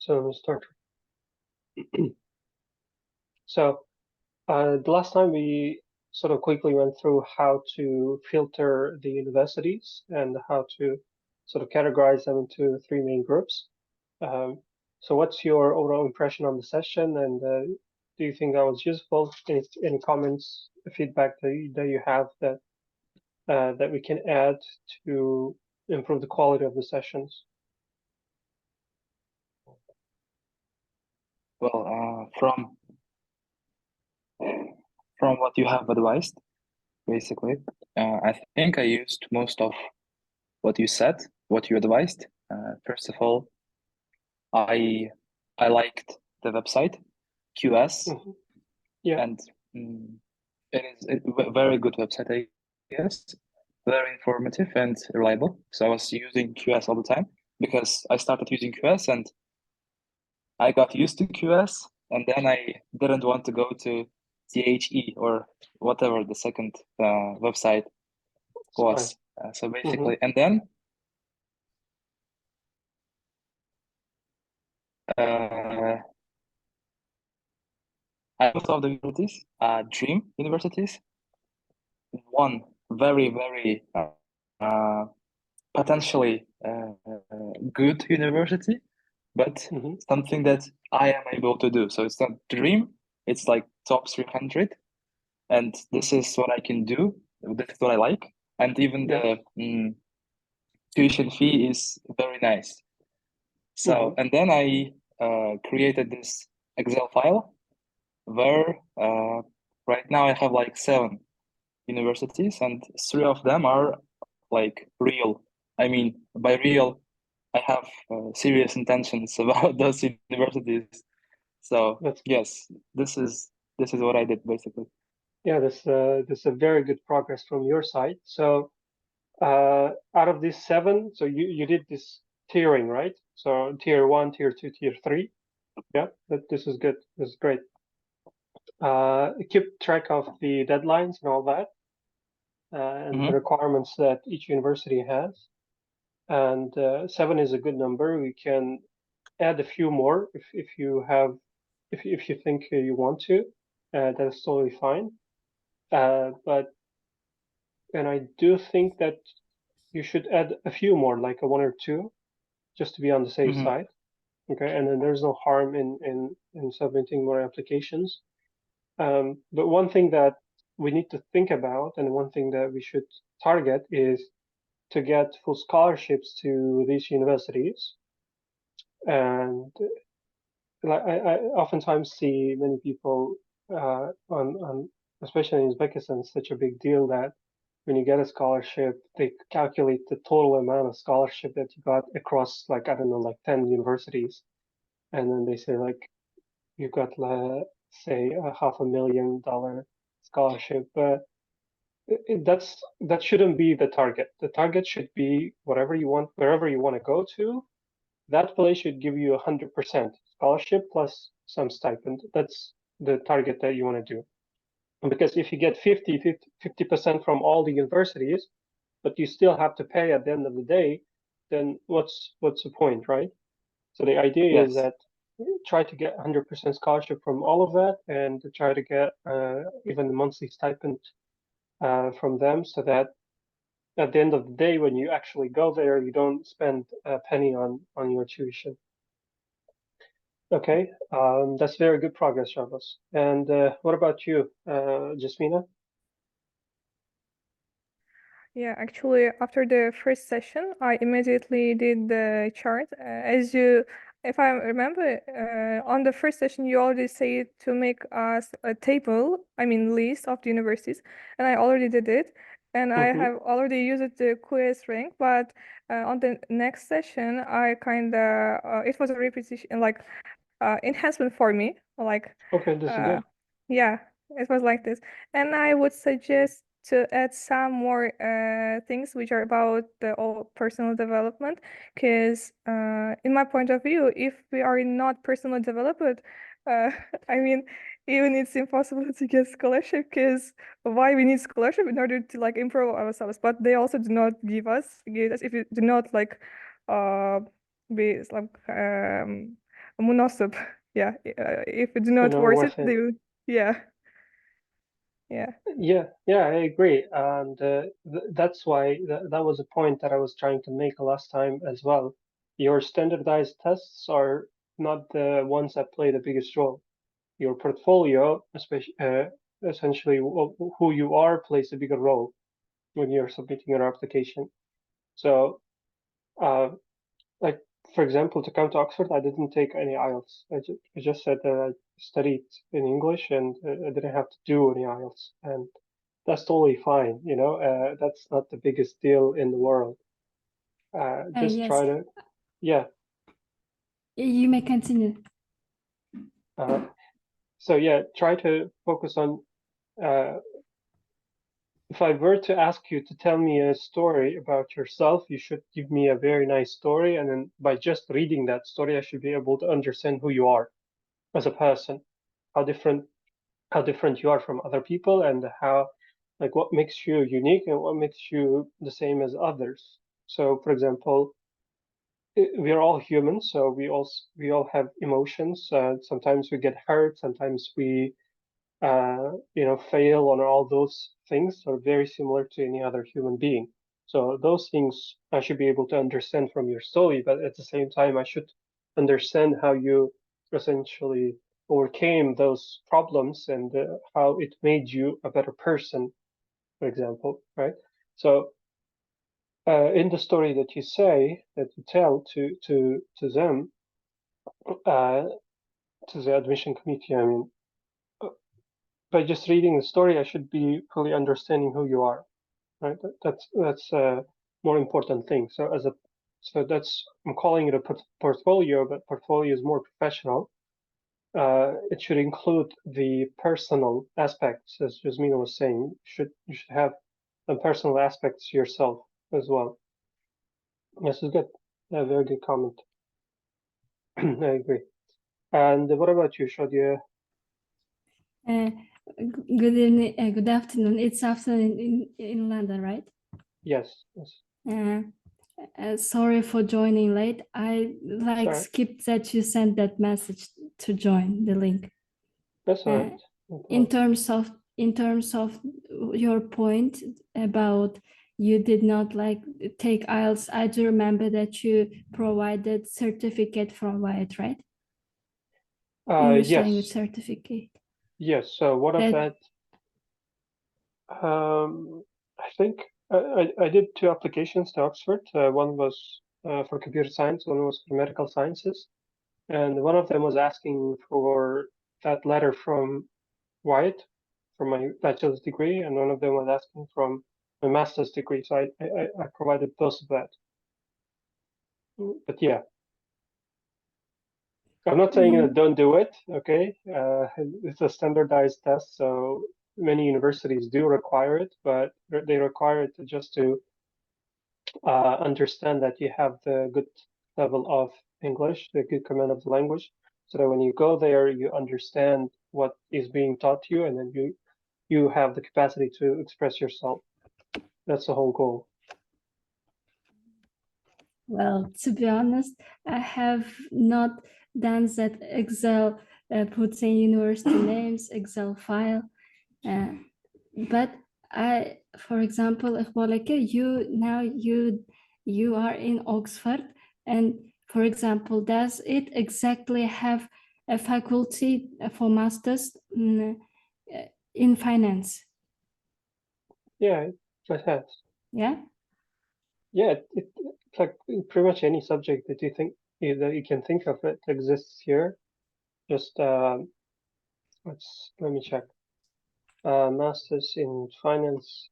So we'll start. So the last time we sort of quickly went through how to filter the universities and how to sort of categorize them into three main groups. So what's your overall impression on the session, and do you think that was useful? Any comments, feedback that you have that we can add to improve the quality of the sessions? Well, from what you have advised, basically, I think I used most of what you said, what you advised. First of all, I liked the website QS, Yeah. and it is a very good website, I guess. Very informative and reliable. So I was using QS all the time because I started using QS and I got used to QS, and then I didn't want to go to THE or whatever the second website was. So basically, and then most of the universities, dream universities, one very potentially good university, but something that I am able to do. So it's not dream, it's like top 300, and this is what I can do. This is what I like, and even the tuition fee is very nice. So and then I created this Excel file where right now I have like 7 universities, and 3 of them are like real. I mean, by real, I have serious intentions about those universities. So yes, this is what I did basically. Yeah, this is a very good progress from your side. So out of these 7, so you did this tiering, right? So tier 1, tier 2, tier 3. Yeah, this is good. This is great. Keep track of the deadlines and all that, and the requirements that each university has. And 7 is a good number. We can add a few more if you have if you think you want to. That's totally fine. But and I do think that you should add a few more, like a 1 or 2, just to be on the safe side. Okay, and then there's no harm in submitting more applications. But one thing that we need to think about, and one thing that we should target, is to get full scholarships to these universities. And I oftentimes see many people on especially in Uzbekistan, it's such a big deal that when you get a scholarship, they calculate the total amount of scholarship that you got across, like, I don't know, like 10 universities. And then they say, like, you got, say, a $500,000 scholarship. But that shouldn't be the target. The target should be whatever you want, wherever you want to go to. That place should give you 100% scholarship plus some stipend. That's the target that you want to do. Because if you get 50% from all the universities, but you still have to pay at the end of the day, then what's the point, right? So the idea is that try to get 100% scholarship from all of that, and to try to get even the monthly stipend from them, so that at the end of the day, when you actually go there, you don't spend a penny on your tuition. Okay, that's very good progress, Shavas. And what about you, Jasmina? Yeah, actually, after the first session, I immediately did the chart. If I remember, on the first session, you already said to make us a table, list of the universities, and I already did it. And I have already used the quiz rank, but on the next session, I it was a repetition, like enhancement for me. Like, okay, this is good. Yeah, it was like this. And I would suggest to add some more things which are about the personal development, because in my point of view, if we are not personally developed, even it's impossible to get scholarship, because why we need scholarship in order to like improve ourselves, but they also do not give us if you do not like be like مناسب. Yeah, if it's not worth it, they will, yeah. Yeah, I agree. And that's why that was a point that I was trying to make last time as well. Your standardized tests are not the ones that play the biggest role. Your portfolio, especially essentially who you are, plays a bigger role when you're submitting your application. So, like for example, to come to Oxford, I didn't take any IELTS. I just said that I studied in English and I didn't have to do any IELTS, and that's totally fine. That's not the biggest deal in the world. Just yes. try to, yeah. You may continue. So yeah, try to focus on. If I were to ask you to tell me a story about yourself, you should give me a very nice story, and then by just reading that story, I should be able to understand who you are as a person, how different you are from other people, and like what makes you unique and what makes you the same as others. So, for example, we are all humans, so we all have emotions. Sometimes we get hurt, sometimes we fail, on all those things are very similar to any other human being. So those things I should be able to understand from your story, but at the same time, I should understand how you essentially overcame those problems and how it made you a better person, for example, right? So in the story that you tell to them, to the admission committee, I mean, by just reading the story, I should be fully understanding who you are, right? That's a more important thing. So that's, I'm calling it a portfolio, but portfolio is more professional. It should include the personal aspects, as Jasmina was saying. You should have some personal aspects yourself as well. This is good. A very good comment. I agree. And what about you, Shadia? Good evening, good afternoon. It's afternoon in London, right? Yes. Sorry for joining late. I skipped that you sent that message to join the link. That's all right. In terms of your point about you did not take IELTS, I do remember that you provided certificate from WIUT, right? English language certificate. Yes. So what of that? I think I did 2 applications to Oxford. One was for computer science, one was for medical sciences, and one of them was asking for that letter from WIUT for my bachelor's degree, and one of them was asking from my master's degree. So I provided both of that. But yeah, I'm not saying that don't do it. Okay, it's a standardized test, so many universities do require it, but they require it just to understand that you have the good level of English, the good command of the language, so that when you go there, you understand what is being taught to you, and then you have the capacity to express yourself. That's the whole goal. Well, to be honest, I have not done that Excel puts in university names, Excel file, but for example, you are in Oxford, and for example, does it exactly have a faculty for masters in finance? Yeah, it has. Yeah. Yeah, it's like pretty much any subject that you can think of, it exists here. Just let me check. Masters in finance.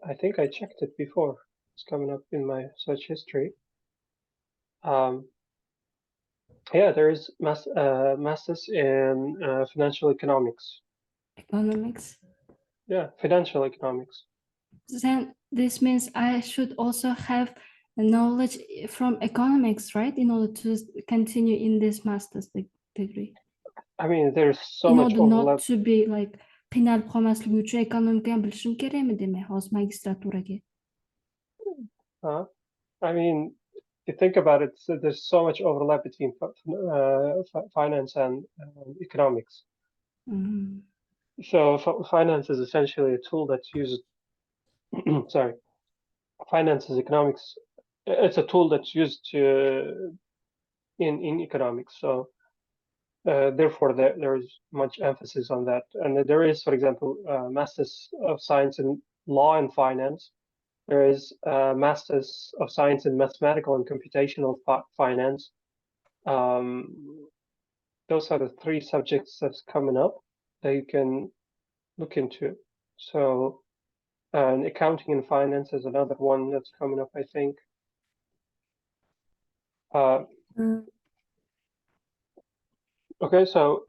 I think I checked it before. It's coming up in my search history. Yeah, there is masters in financial economics. Economics. Yeah, financial economics. Then this means I should also have knowledge from economics, right? In order to continue in this master's degree. I mean, there's so much overlap. In order not to be like penal qomasligi uchun ekonomikani bilishim kerakmi demak hozir magistraturage? I mean, you think about it, so there's so much overlap between finance and economics. Mm-hmm. So finance is essentially a tool that's used. Sorry, finance is economics. It's a tool that's used to in economics. So therefore, there is much emphasis on that. And there is, for example, Masters of Science in Law and Finance. There is Masters of Science in Mathematical and Computational Finance. Those are the 3 subjects that's coming up that you can look into. So, and accounting and finance is another one that's coming up, I think. Okay, so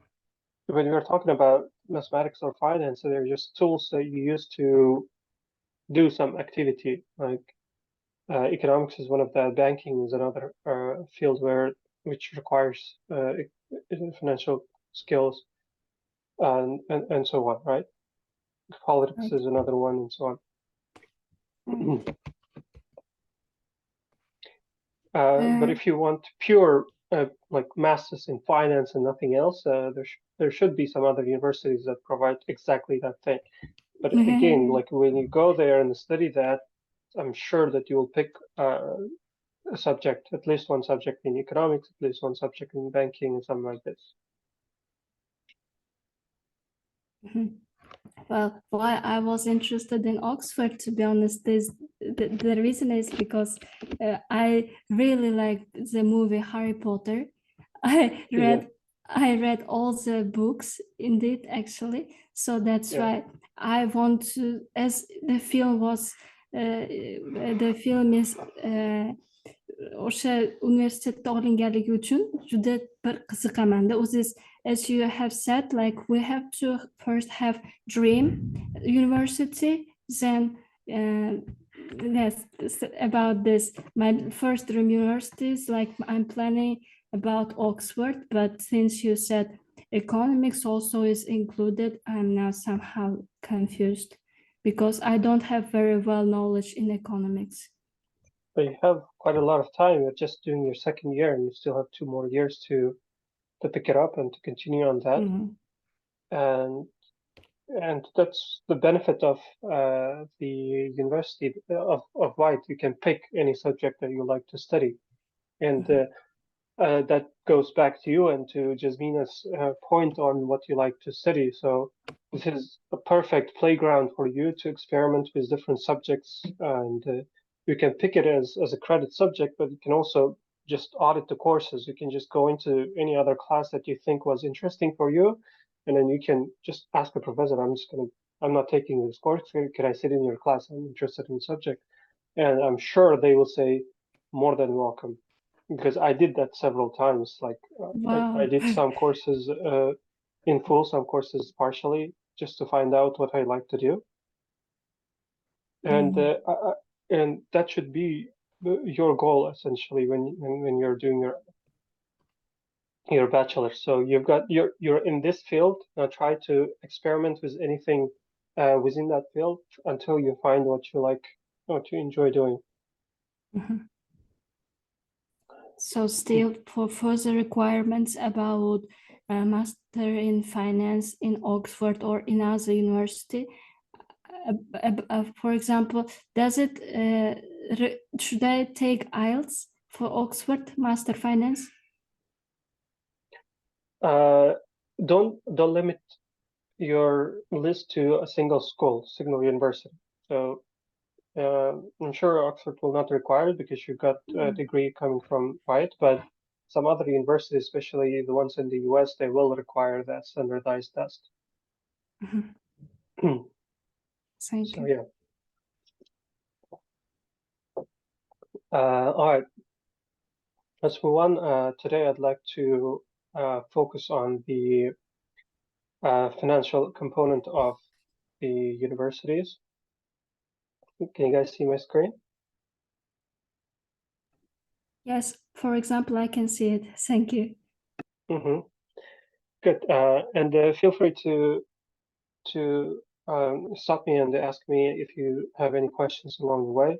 when you're talking about mathematics or finance, they're just tools that you use to do some activity. Like economics is one of that. Banking is another field which requires financial skills and so on, right? Politics is another one, and so on. But if you want pure like masters in finance and nothing else, there should be some other universities that provide exactly that thing. But again, like when you go there and study that, I'm sure that you will pick a subject, at least one subject in economics, at least one subject in banking, and something like this. Well, why I was interested in Oxford, to be honest, is the reason is because I really liked the movie Harry Potter. I read all the books indeed, actually. So that's why I want to, as the film is o'sha universitetda olinganligi uchun juda bir qiziqaman. As you have said, like we have to first have dream university, then yes, about this. My first dream university is like I'm planning about Oxford, but since you said economics also is included, I'm now somehow confused because I don't have very well knowledge in economics. But you have quite a lot of time. You're just doing your 2nd year, and you still have 2 more years to pick it up and to continue on that. And that's the benefit of the University of WIUT. You can pick any subject that you like to study, and that goes back to you and to Jasmina's point on what you like to study. So this is a perfect playground for you to experiment with different subjects, and you can pick it as a credit subject, but you can also just audit the courses. You can just go into any other class that you think was interesting for you, and then you can just ask the professor, I'm not taking this course, can I sit in your class? I'm interested in the subject. And I'm sure they will say more than welcome, because I did that several times. Like I did some courses in full, some courses partially, just to find out what I like to do. And and that should be your goal essentially when you're doing your bachelor. So you're in this field. Now try to experiment with anything within that field until you find what you like, what you enjoy doing. So still for further requirements about master in finance in Oxford or in other university, for example, should I take IELTS for Oxford master finance? Don't limit your list to a single school, single university. So I'm sure Oxford will not require it because you got a degree coming from WIUT, but some other universities, especially the ones in the US, they will require that standardized test. Thank you. Yeah. All right. Let's move on. Today, I'd like to focus on the financial component of the universities. Can you guys see my screen? Yes, for example, I can see it. Thank you. Good. And feel free to stop me and ask me if you have any questions along the way.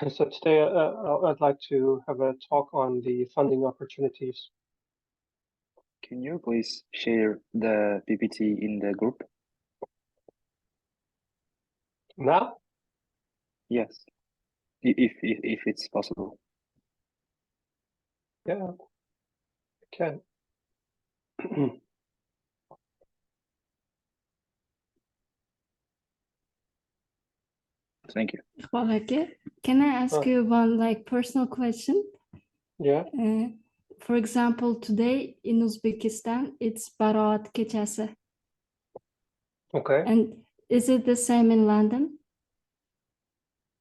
So today I'd like to have a talk on the funding opportunities. Can you please share the PPT in the group? Now? Yes, if it's possible. Yeah, I can. Thank you. Iqbal, can I ask you one personal question? Yeah. For example, today in Uzbekistan, it's Baraat Kechasi. Okay. And is it the same in London?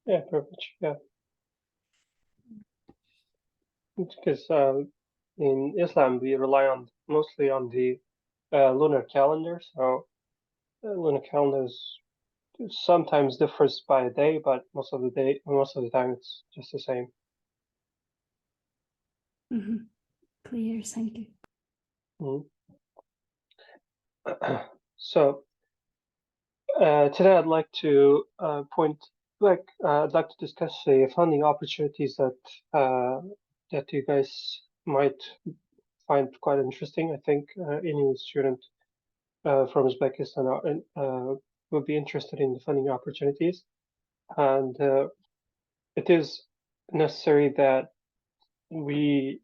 Yeah, perfect. Yeah. Because in Islam, we rely mostly on the lunar calendar. So lunar calendars sometimes differs by a day, but most of the time it's just the same. Mm-hmm. Clear, thank you. Mm-hmm. So today I'd like to I'd like to discuss the funding opportunities that you guys might find quite interesting. I think any student from Uzbekistan would be interested in the funding opportunities, and it is necessary that we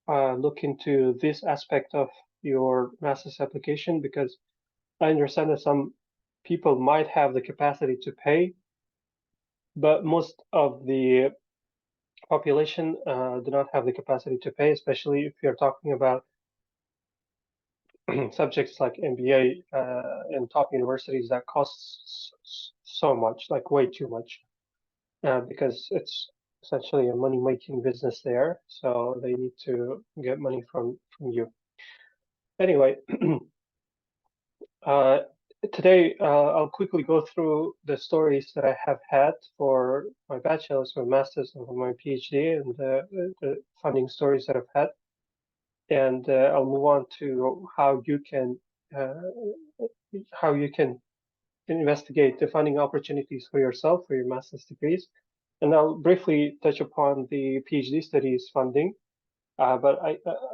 look into this aspect of your master's application, because I understand that some people might have the capacity to pay, but most of the population do not have the capacity to pay, especially if you're talking about subjects like MBA in top universities that costs so much, like way too much, because it's essentially a money-making business there, so they need to get money from you. Anyway, today I'll quickly go through the stories that I have had for my bachelor's, my master's, and my PhD, and the funding stories that I've had. And I'll move on to how you can investigate the funding opportunities for yourself for your master's degrees. And I'll briefly touch upon the PhD studies funding, but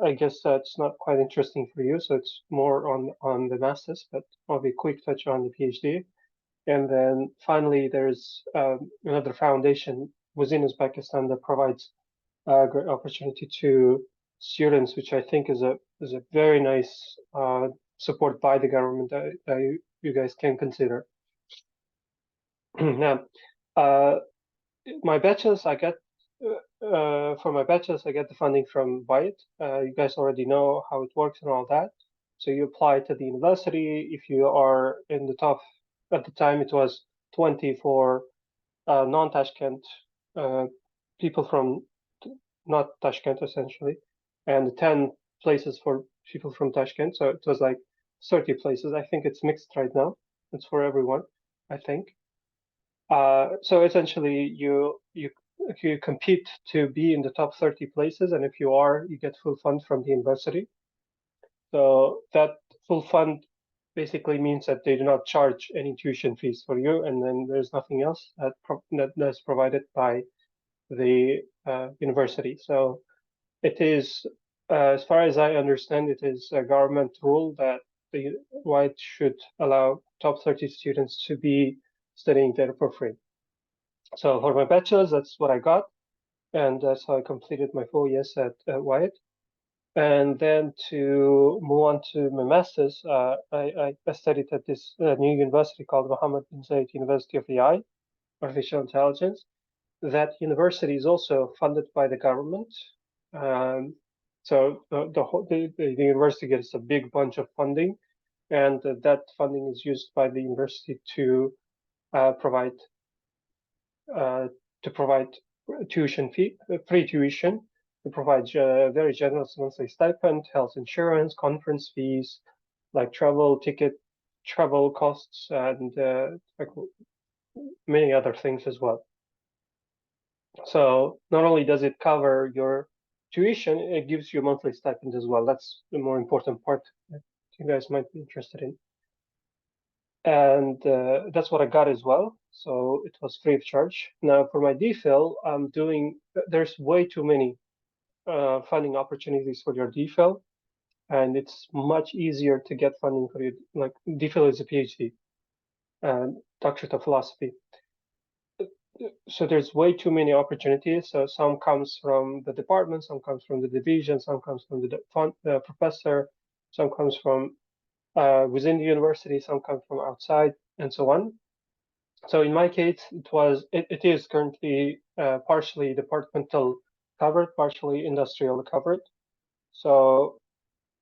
I guess that's not quite interesting for you, so it's more on the master's, but I'll be quick touch on the PhD. And then finally, there's another foundation within Uzbekistan that provides a great opportunity to students, which I think is a very nice support by the government that you guys can consider. Now, my bachelor's, I get for my bachelor's, I get the funding from WIUT. You guys already know how it works and all that. So you apply to the university. If you are in the top, at the time it was 20 for non-Tashkent people from not Tashkent essentially, and 10 places for people from Tashkent. So it was like 30 places. I think it's mixed right now. It's for everyone, I think. So essentially, you compete to be in the top 30 places, and if you are, you get full fund from the university. So that full fund basically means that they do not charge any tuition fees for you, and then there's nothing else that's provided by the university. So it is, as far as I understand, it is a government rule that the WIUT should allow top 30 students to be studying there for free. So for my bachelor's, that's what I got, and that's how I completed my 4 years at WIUT. And then to move on to my master's, I studied at this new university called Mohammed bin Zayed University of AI, Artificial Intelligence. That university is also funded by the government. So the university gets a big bunch of funding, and that funding is used by the university to provide tuition fee, free tuition, to provide very generous monthly stipend, health insurance, conference fees, like travel costs, and like many other things as well. So not only does it cover your tuition, it gives you a monthly stipend as well. That's the more important part that you guys might be interested in. And that's what I got as well. So it was free of charge. Now for my DPhil, there's way too many funding opportunities for your DPhil, and it's much easier to get funding for you. Like DPhil is a PhD, doctorate of philosophy. So there's way too many opportunities. So some comes from the department, some comes from the division, some comes from the professor, some comes from within the university, some come from outside, and so on. So in my case, it is currently partially departmental covered, partially industrial covered. So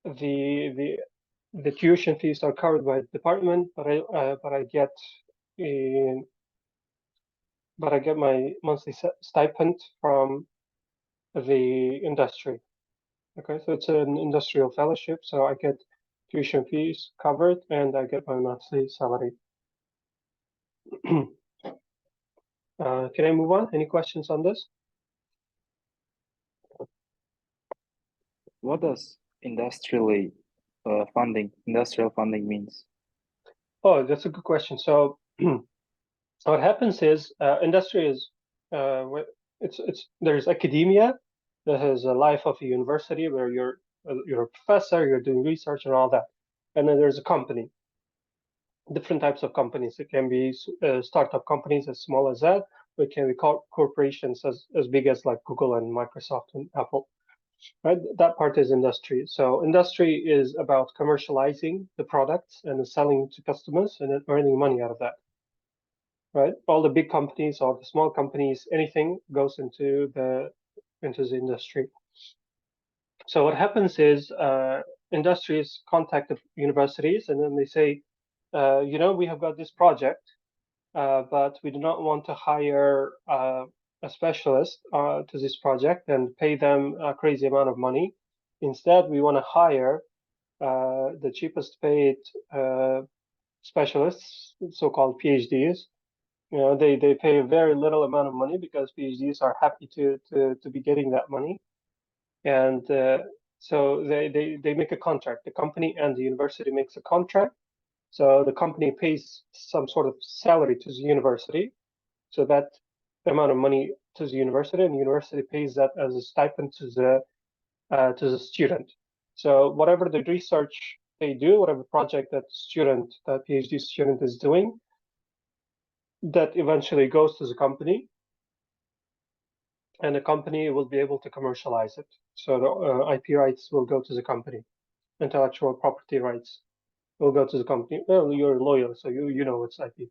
the tuition fees are covered by the department, but I get my monthly stipend from the industry. Okay, so it's an industrial fellowship, so I get tuition fees covered and I get my monthly salary. Can I move on? Any questions on this? What does industrial funding means? Oh, that's a good question. So what happens is industry is there's academia that has a life of a university where you're a professor, you're doing research and all that, and then there's a company. Different types of companies. It can be startup companies as small as that, or it can be corporations as big as like Google and Microsoft and Apple. Right, that part is industry. So industry is about commercializing the products and selling to customers and then earning money out of that. Right, all the big companies, all the small companies, anything goes into the industry. So what happens is industries contact the universities and then they say, we have got this project, but we do not want to hire a specialist to this project and pay them a crazy amount of money. Instead, we want to hire the cheapest paid specialists, so-called PhDs. They pay a very little amount of money because PhDs are happy to be getting that money, and so they make a contract. The company and the university makes a contract. So the company pays some sort of salary to the university, so that amount of money to the university, and the university pays that as a stipend to the student. So whatever the research they do, whatever project that PhD student is doing, that eventually goes to the company, and the company will be able to commercialize it. So the IP rights will go to the company, intellectual property rights will go to the company. Well, you're a lawyer, so you know what's IP.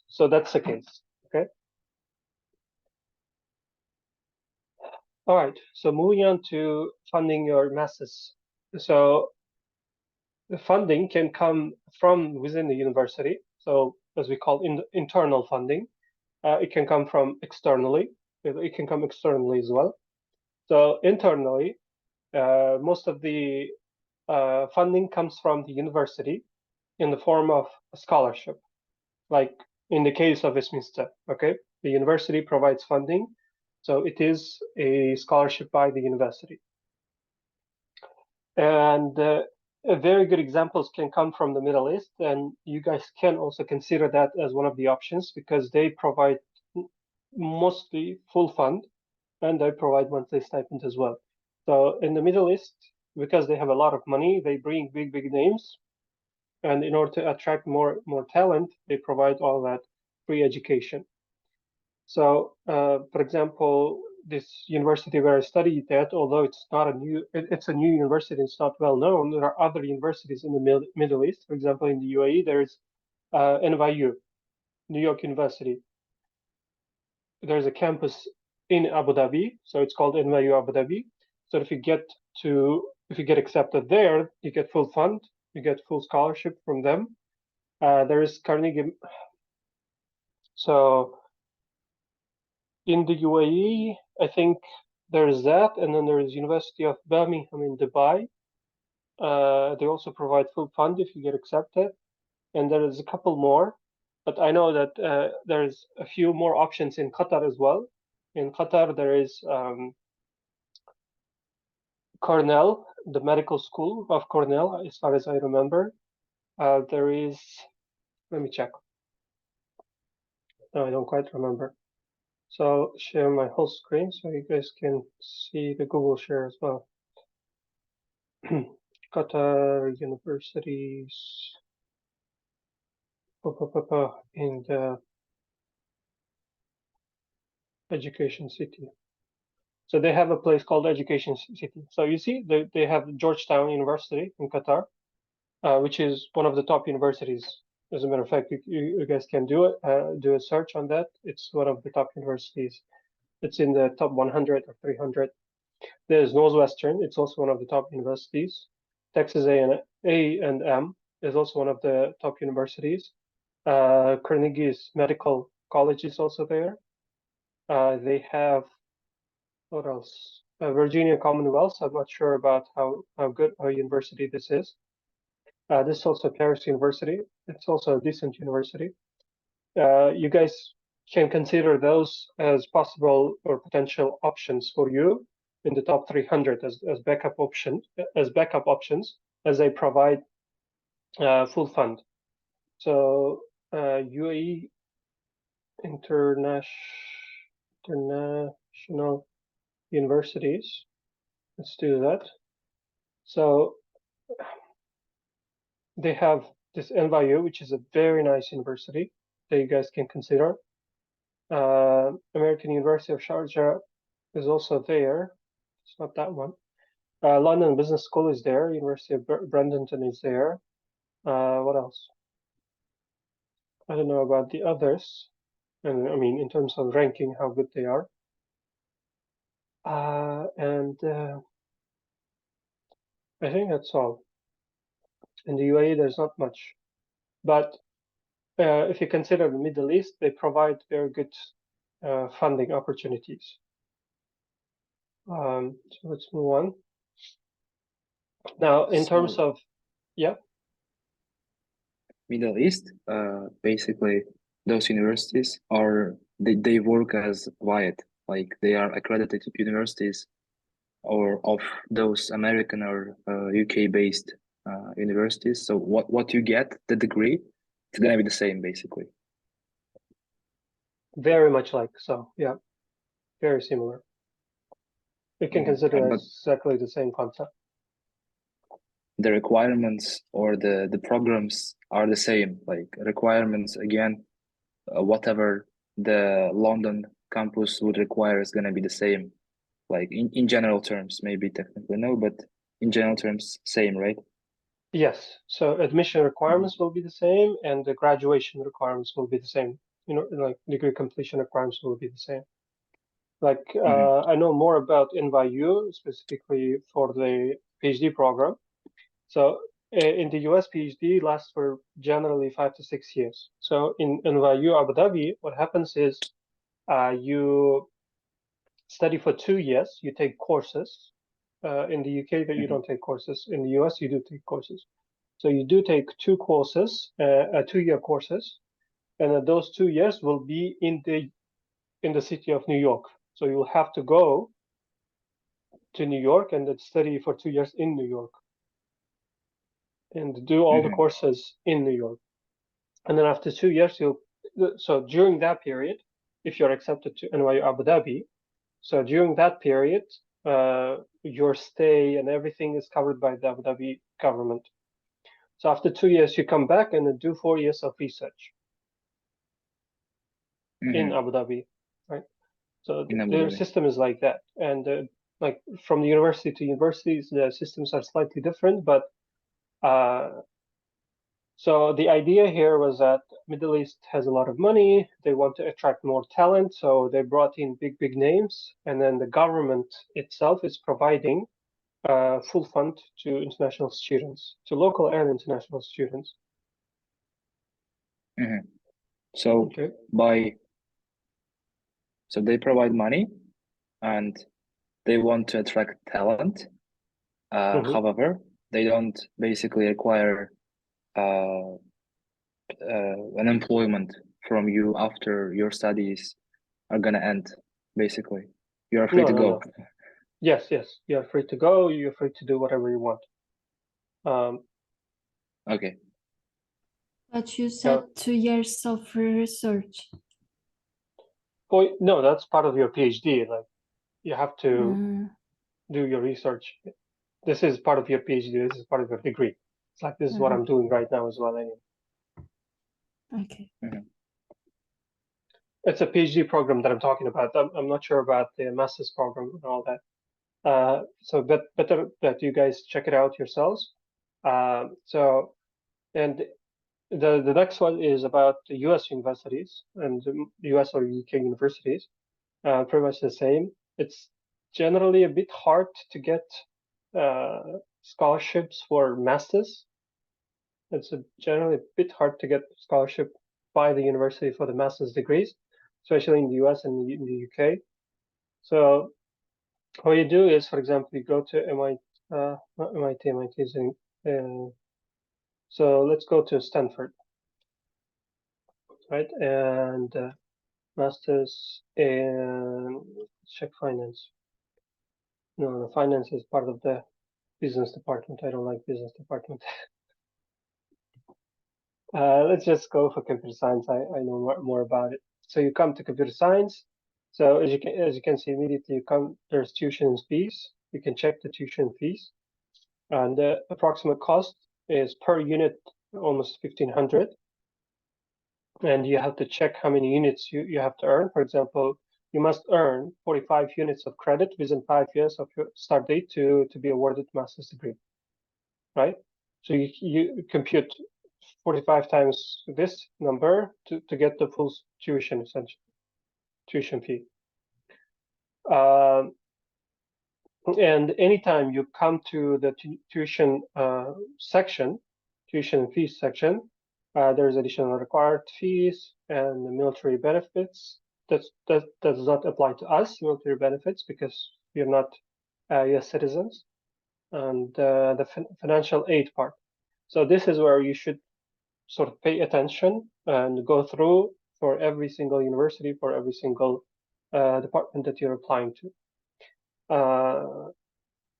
So that's the case. Okay. All right. So moving on to funding your masters. So the funding can come from within the university. So as we call internal funding, it can come from externally. It can come externally as well. So internally, most of the funding comes from the university in the form of a scholarship, like in the case of Westminster. Okay, the university provides funding, so it is a scholarship by the university. And very good examples can come from the Middle East, and you guys can also consider that as one of the options because they provide mostly full fund and they provide monthly stipend as well. So in the Middle East, because they have a lot of money, they bring big names, and in order to attract more talent, they provide all that free education. So, for example, this university where I studied at, although it's a new university, it's not well known. There are other universities in the Middle East. For example, in the UAE, there's NYU, New York University. There's a campus in Abu Dhabi, so it's called NYU Abu Dhabi. So if you get accepted there, you get full fund, you get full scholarship from them. There is Carnegie. So in the UAE, I think there's that, and then there's University of Birmingham in Dubai. They also provide full fund if you get accepted, and there is a couple more. But I know that there's a few more options in Qatar as well. In Qatar, there is Cornell, the medical school of Cornell, as far as I remember. There is, let me check. No, I don't quite remember. So I'll share my whole screen so you guys can see the Google share as well. Qatar universities in the education city. So they have a place called Education City. So you see, they have Georgetown University in Qatar, which is one of the top universities. As a matter of fact, you guys can do it, do a search on that. It's one of the top universities. It's in the top 100 or 300. There's Northwestern. It's also one of the top universities. Texas A&M is also one of the top universities. Carnegie's Medical College is also there. They have, what else? Virginia Commonwealth. I'm not sure about how good a university this is. This is also Paris University. It's also a decent university. You guys can consider those as possible or potential options for you in the top 300 as backup options, as they provide full fund. So UAE international universities. Let's do that. So they have this NYU, which is a very nice university that you guys can consider. American University of Sharjah is also there. It's not that one. London Business School is there. University of Bradenton is there. What else? I don't know about the others. And I mean, in terms of ranking, how good they are. And I think that's all. In the UAE, there's not much. But if you consider the Middle East, they provide very good funding opportunities. So let's move on. Now, in terms of, yeah. Middle East, basically, those universities are, they work as WIUT, like they are accredited universities or of those American or UK-based universities. So what you get, the degree, it's gonna be the same, basically. Very much like, so yeah, very similar. You can consider it exactly the same concept. The requirements or the programs are the same, like requirements, again, whatever the London campus would require is going to be the same, like in general terms. Maybe technically no, but in general terms, same, right? Yes, so admission requirements will be the same and the graduation requirements will be the same. You know, like degree completion requirements will be the same. Like I know more about NYU specifically for the PhD program. So in the US, PhD lasts for generally 5 to 6 years. So in NYU Abu Dhabi, what happens is you study for 2 years, you take courses. In the UK, that you don't take courses. In the US, you do take courses. So you do take 2 courses, 2-year courses, and those 2 years will be in the city of New York. So you'll have to go to New York and then study for 2 years in New York and do all the courses in New York. And then after 2 years, so during that period, if you're accepted to NYU Abu Dhabi, so during that period, your stay and everything is covered by the Abu Dhabi government. So after 2 years, you come back and then do 4 years of research in Abu Dhabi, right? So their system is like that. And like from the university to universities, the systems are slightly different, but so the idea here was that Middle East has a lot of money. They want to attract more talent, so they brought in big names, and then the government itself is providing full fund to international students, to local and international students. So so they provide money and they want to attract talent. However, they don't basically require an employment from you after your studies are gonna end. Basically, you're free to go. Yes, you're free to go. You're free to do whatever you want. Okay. But you said 2 years of research. Oh, no, that's part of your PhD. Like, you have to do your research. This is part of your PhD. This is part of your degree. It's like, this is what I'm doing right now as well, anyway. Okay. It's a PhD program that I'm talking about. I'm not sure about the master's program and all that. So better that you guys check it out yourselves. And the next one is about the US universities and the US or UK universities. Pretty much the same. It's generally a bit hard to get scholarships for masters. It's generally a bit hard to get scholarship by the university for the master's degrees, especially in the US and in the UK. So what you do is, for example, you go to MIT, not MIT, MIT is in, so let's go to Stanford, right? And master's in, check finance. No, finance is part of the business department. I don't like business department. Let's just go for computer science. I know more about it. So you come to computer science. So as you can see immediately, there's tuition fees. You can check the tuition fees, and the approximate cost is per unit almost 1,500. And you have to check how many units you have to earn. For example, you must earn 45 units of credit within 5 years of your start date to be awarded master's degree, right? So you compute 45 times this number to get the full tuition, essentially, tuition fee. And anytime you come to the tuition section, tuition fees section, there's additional required fees and the military benefits. That does not apply to us, military benefits, because we're not US citizens. And the financial aid part. So this is where you should sort of pay attention and go through for every single university, for every single department that you're applying to.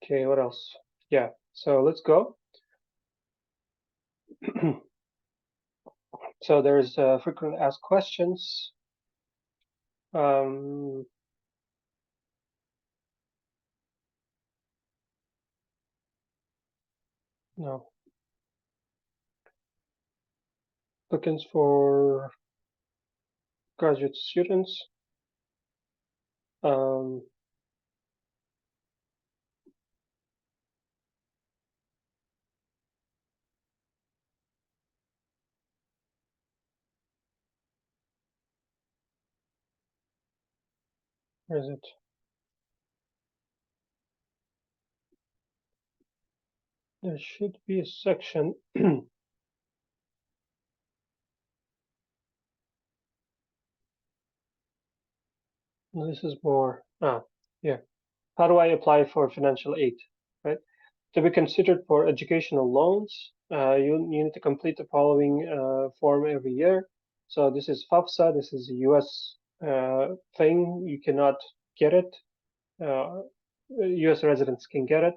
Okay, what else? Yeah, so let's go. So there's frequently asked questions. No. Applicants for graduate students. Where is it? There should be a section. This is more, yeah. How do I apply for financial aid, right? To be considered for educational loans, you need to complete the following form every year. So this is FAFSA, this is a US thing, you cannot get it. US residents can get it.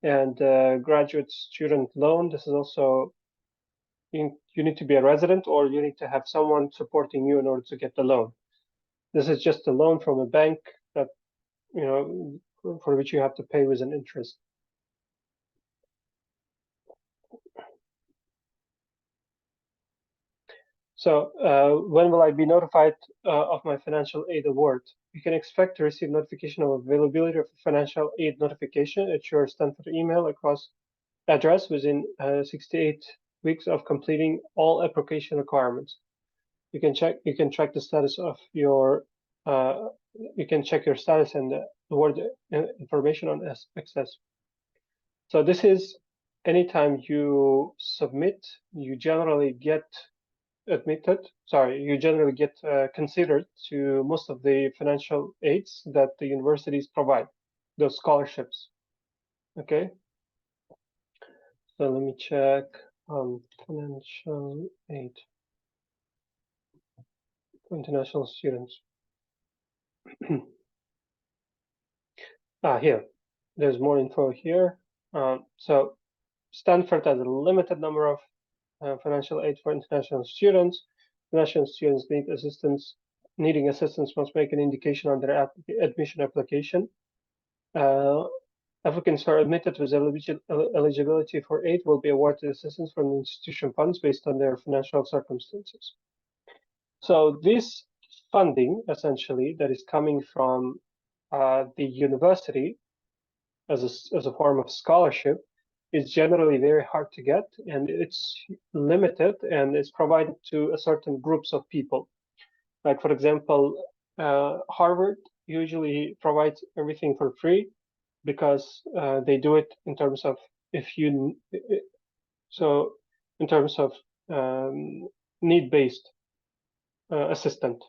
And graduate student loan, this is also, you need to be a resident or you need to have someone supporting you in order to get the loan. This is just a loan from a bank that, for which you have to pay with an interest. So when will I be notified of my financial aid award? You can expect to receive notification of availability of financial aid notification at your Stanford email across address within 68 weeks of completing all application requirements. You can track the status of your, you can check your status and the award information on Access. So this is anytime you submit, you generally get you generally get considered to most of the financial aids that the universities provide, those scholarships. Okay. So let me check financial aid for international students. Here. there's more info here. So Stanford has a limited number of financial aid for international students. International students needing assistance must make an indication on their admission application. Applicants who are admitted with eligibility for aid will be awarded assistance from the institution funds based on their financial circumstances. So this funding, essentially, that is coming from the university as a form of scholarship is generally very hard to get, and it's limited, and it's provided to a certain groups of people. Like, for example, Harvard usually provides everything for free because they do it in terms of in terms of need-based assistance.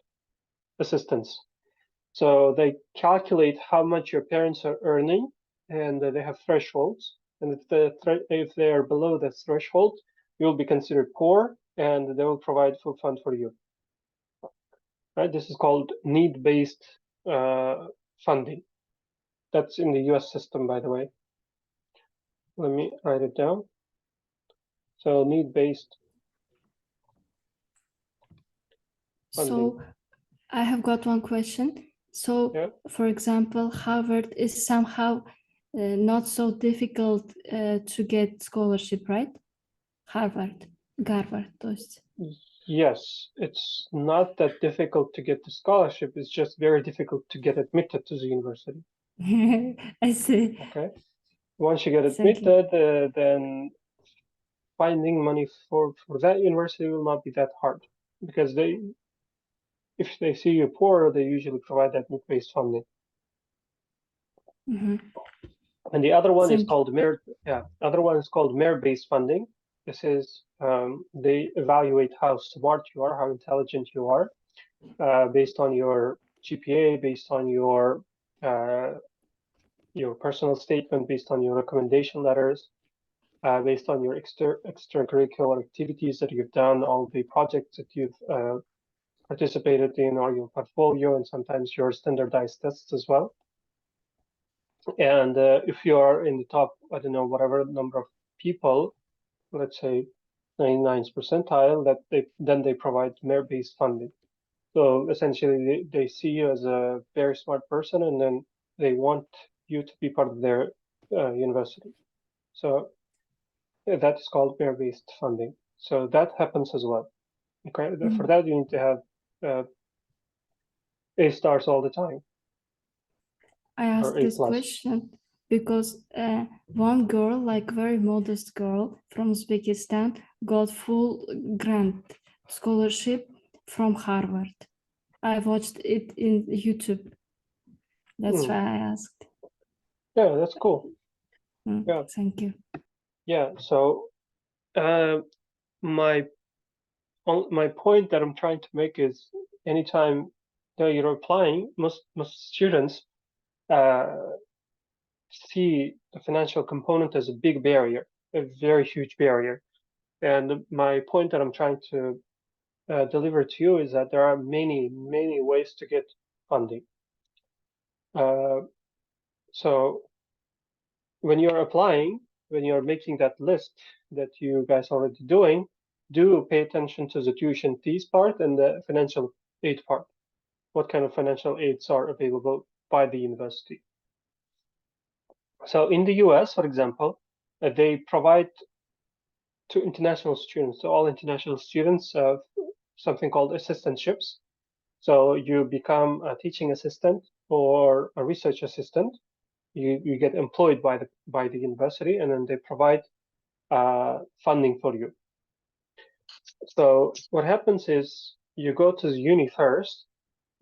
So they calculate how much your parents are earning, and they have thresholds. And if they are below that threshold, you will be considered poor, and they will provide full fund for you. Right? This is called need-based funding. That's in the U.S. system, by the way. Let me write it down. So need-based funding. So I have got one question. So, yeah. For example, Harvard is somehow not so difficult to get scholarship, right? Harvard. то есть. Yes, it's not that difficult to get the scholarship. It's just very difficult to get admitted to the university. I see. Okay. Once you get admitted, then finding money for that university will not be that hard, because if they see you poor, they usually provide that need-based funding. Mm-hmm. And the other one is called merit-based funding. This is they evaluate how smart you are, how intelligent you are, based on your GPA, based on your personal statement, based on your recommendation letters, based on your extracurricular activities that you've done, all the projects that you've participated in, or your portfolio, and sometimes your standardized tests as well. And if you are in the top, I don't know, whatever number of people, let's say 99th percentile, then they provide merit-based funding. So essentially, they see you as a very smart person, and then they want you to be part of their university. So that is called merit-based funding. So that happens as well. Okay, for that you need to have A stars all the time. I asked this question because one girl, like very modest girl from Uzbekistan, got full grant scholarship from Harvard. I watched it in YouTube. That's why I asked. Yeah, that's cool. Yeah, thank you. Yeah, so my point that I'm trying to make is, anytime you're applying, most students see the financial component as a big barrier, a very huge barrier. And my point that I'm trying to deliver to you is that there are many ways to get funding. So when you're applying, when you're making that list that you guys are already doing, do pay attention to the tuition fees part and the financial aid part. What kind of financial aids are available by the university? So in the US, for example, they provide to international students, to all international students, something called assistantships. So you become a teaching assistant or a research assistant. You get employed by the university, and then they provide funding for you. So what happens is, you go to the uni first,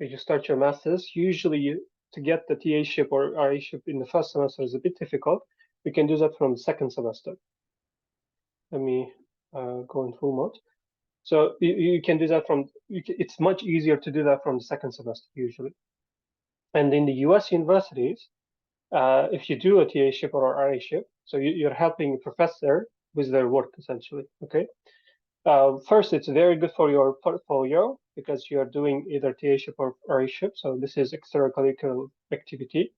you start your master's. Usually to get the TA-ship or RA-ship in the first semester is a bit difficult. We can do that from the second semester. Let me go in full mode. So you can do that it's much easier to do that from the second semester usually. And in the US universities, if you do a TA-ship or RA-ship, so you're helping a professor with their work essentially, okay? First, it's very good for your portfolio because you're doing either TA-ship or RA-ship, so this is extracurricular activity.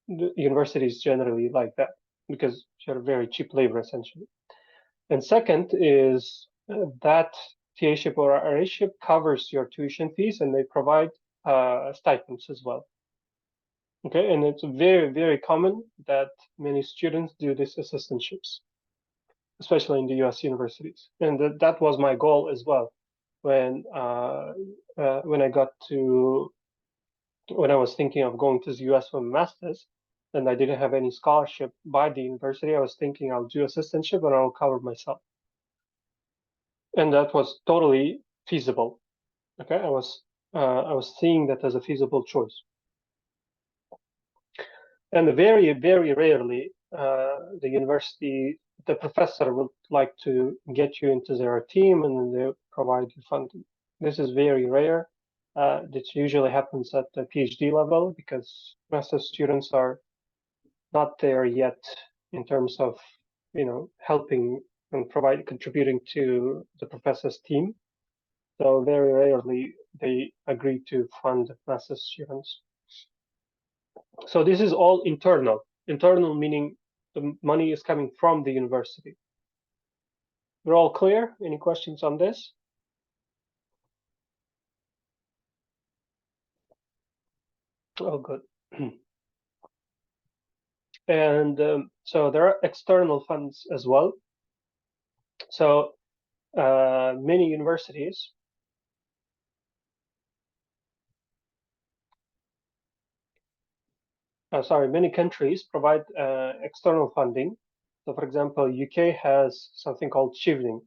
the universities generally like that because you're very cheap labor essentially. And second is that TA-ship or RA-ship covers your tuition fees and they provide stipends as well. Okay, and it's very, very common that many students do these assistantships, especially in the US universities. And that was my goal as well when I was thinking of going to the US for a master's and I didn't have any scholarship by the university. I was thinking I'll do assistantship and I'll cover myself. And that was totally feasible. Okay, I was seeing that as a feasible choice. And very, very rarely, the professor would like to get you into their team and then they provide you funding. This is very rare. This usually happens at the PhD level because master's students are not there yet in terms of, helping and contributing to the professor's team. So very rarely they agree to fund master's students. So this is all internal. Internal meaning the money is coming from the university. We're all clear? Any questions on this? Oh, good. And so there are external funds as well. So many universities many countries provide external funding. So, for example, UK has something called Chevening.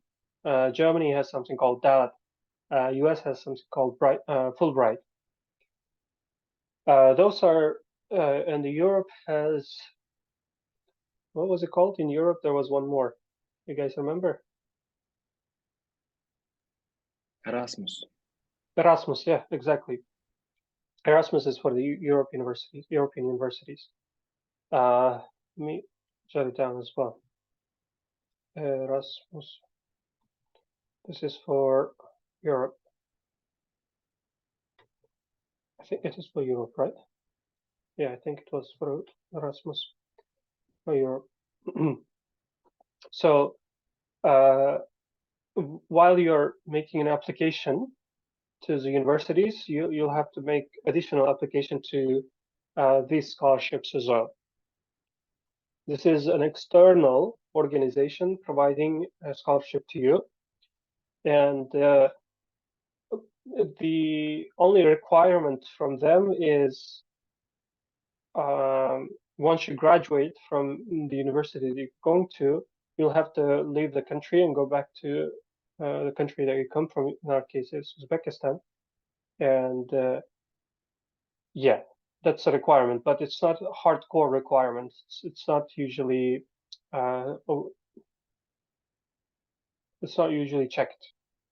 Germany has something called DALAT. US has something called Fulbright. Those are, and Europe has, what was it called? In Europe, there was one more. You guys remember? Erasmus. Erasmus, yeah, exactly. Erasmus is for the European universities. Let me jot it down as well. Erasmus. This is for Europe. I think it is for Europe, right? Yeah, I think it was for Erasmus for Europe. So while you're making an application to the universities, you'll have to make additional application to these scholarships as well. This is an external organization providing a scholarship to you. And the only requirement from them is once you graduate from the university that you're going to, you'll have to leave the country and go back to the country that you come from. In our case, it's Uzbekistan. And yeah, that's a requirement, but it's not a hardcore requirement. It's not usually it's not usually checked.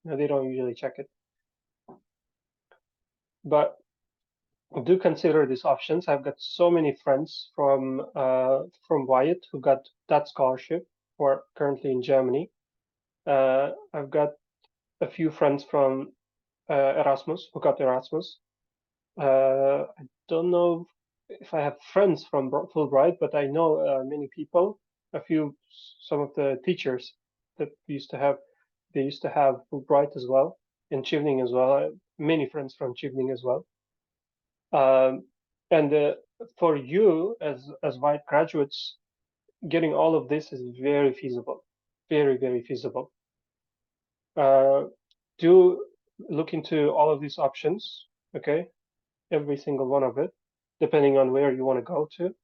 They don't usually check it. But do consider these options. I've got so many friends from WIUT who got that scholarship, who are currently in Germany. I've got a few friends from Erasmus who got Erasmus. I don't know if I have friends from Fulbright, but I know many people. Some of the teachers that they used to have Fulbright as well, and Chevening as well. Many friends from Chevening as well. And for you as WIUT graduates, getting all of this is very feasible, very, very feasible. Do look into all of these options, okay? Every single one of it, depending on where you want to go to,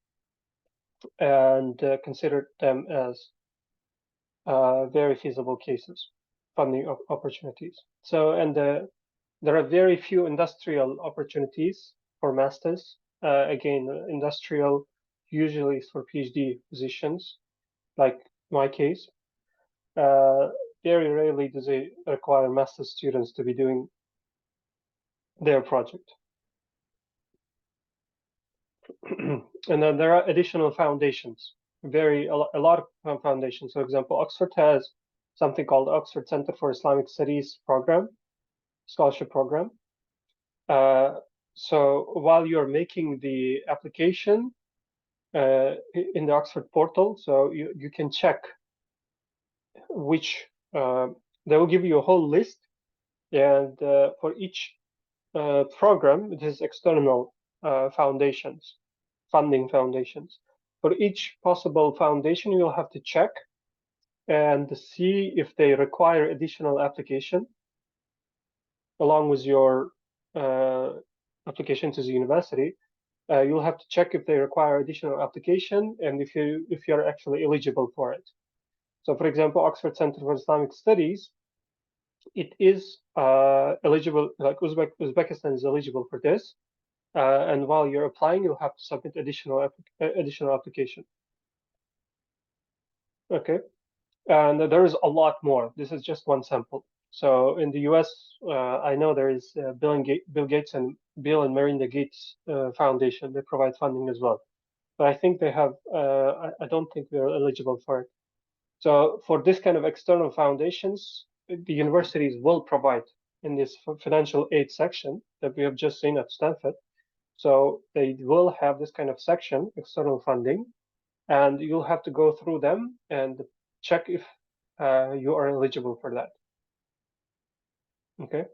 and consider them as very feasible cases, funding opportunities. So, and there are very few industrial opportunities for masters. Again, industrial usually is for PhD positions, like my case. Very rarely do they require master's students to be doing their project. And then there are additional foundations, a lot of foundations. For example, Oxford has something called Oxford Center for Islamic Studies program, scholarship program. So while you're making the application, in the Oxford portal, so you can check which, they will give you a whole list, and for each program, it is external foundations, funding foundations. For each possible foundation, you'll have to check and see if they require additional application along with your application to the university. You'll have to check if they require additional application and if you're actually eligible for it. So, for example, Oxford Center for Islamic Studies, it is eligible, like Uzbekistan is eligible for this. And while you're applying, you'll have to submit additional application. Okay, and there is a lot more. This is just one sample. So in the US, I know there is Bill Gates and Bill and Melinda Gates Foundation. They provide funding as well. But I think they have, I don't think they're eligible for it. So for this kind of external foundations, the universities will provide in this financial aid section that we have just seen at Stanford. So they will have this kind of section, external funding, and you'll have to go through them and check if you are eligible for that. Okay.